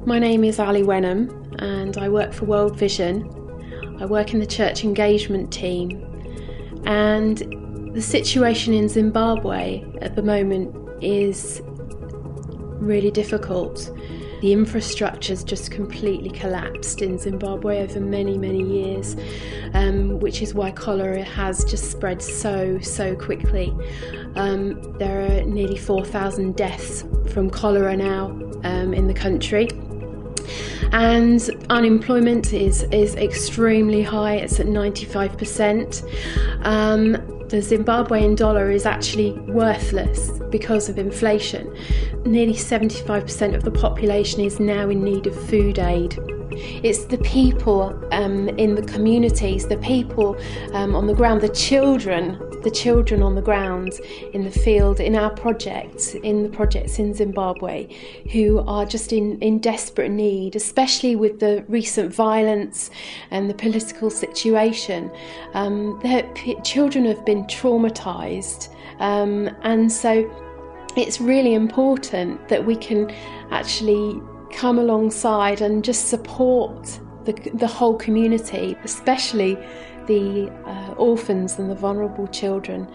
My name is Ali Wenham and I work for World Vision. I work in the church engagement team, and the situation in Zimbabwe at the moment is really difficult. The infrastructure's just completely collapsed in Zimbabwe over many, many years, which is why cholera has just spread so quickly. There are nearly 4,000 deaths from cholera now in the country. And unemployment is extremely high. It's at 95%. The Zimbabwean dollar is actually worthless because of inflation. Nearly 75% of the population is now in need of food aid. It's the people in the communities, the people on the ground, the children on the ground, in the field, in our projects, in the projects in Zimbabwe, who are just in desperate need, especially with the recent violence and the political situation. Their children have been traumatised, and so it's really important that we can actually come alongside and just support the whole community, especially the orphans and the vulnerable children.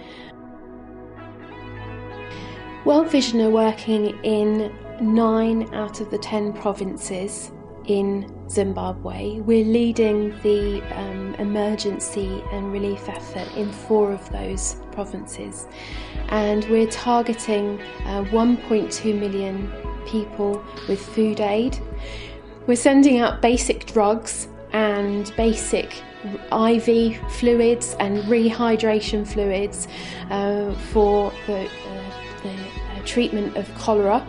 World Vision are working in 9 out of the 10 provinces in Zimbabwe. We're leading the emergency and relief effort in 4 of those provinces, and we're targeting 1.2 million people with food aid. We're sending out basic drugs and basic IV fluids and rehydration fluids for the treatment of cholera.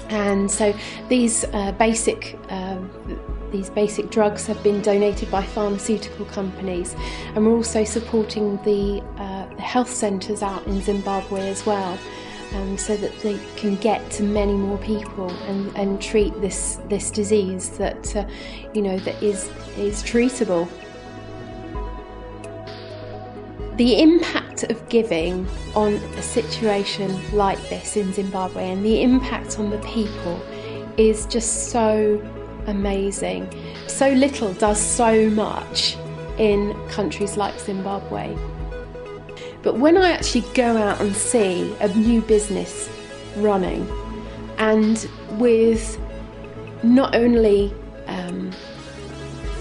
And so these basic drugs have been donated by pharmaceutical companies, and we're also supporting the health centres out in Zimbabwe as well, so that they can get to many more people and treat this disease that that is treatable. The impact of giving on a situation like this in Zimbabwe, and the impact on the people, is just so amazing. So little does so much in countries like Zimbabwe. But when I actually go out and see a new business running, and with not only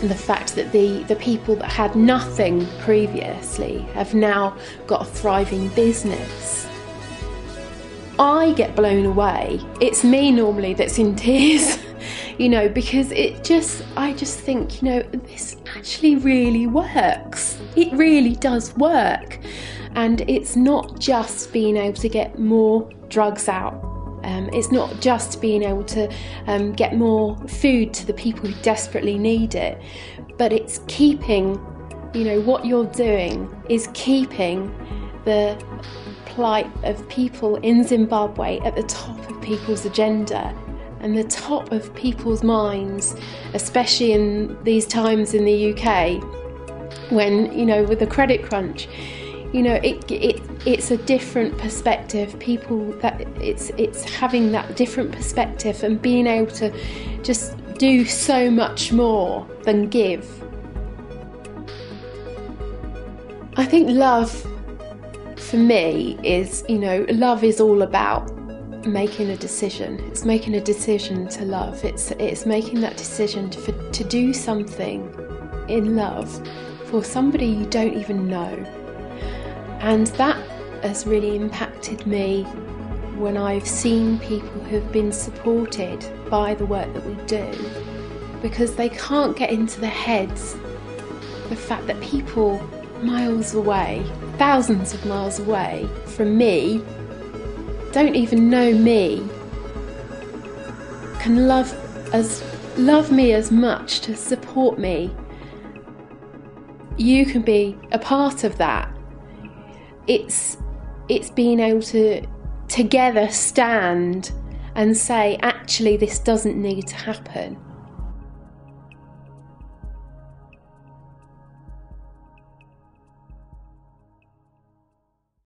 the fact that the people that had nothing previously have now got a thriving business, I get blown away. It's me normally that's in tears, because I just think, this actually really works. It really does work. And it's not just being able to get more drugs out. It's not just being able to get more food to the people who desperately need it, but it's keeping, what you're doing is keeping the plight of people in Zimbabwe at the top of people's agenda and the top of people's minds, especially in these times in the UK when, with the credit crunch. It's a different perspective. It's having that different perspective and being able to just do so much more than give. I think love, for me, is, love is all about making a decision. It's making a decision to love. It's making that decision to do something in love for somebody you don't even know. And that has really impacted me when I've seen people who have been supported by the work that we do, because they can't get into their heads the fact that people miles away, thousands of miles away from me, don't even know me, can love me as much, to support me. You can be a part of that. It's being able to together stand and say, actually, this doesn't need to happen.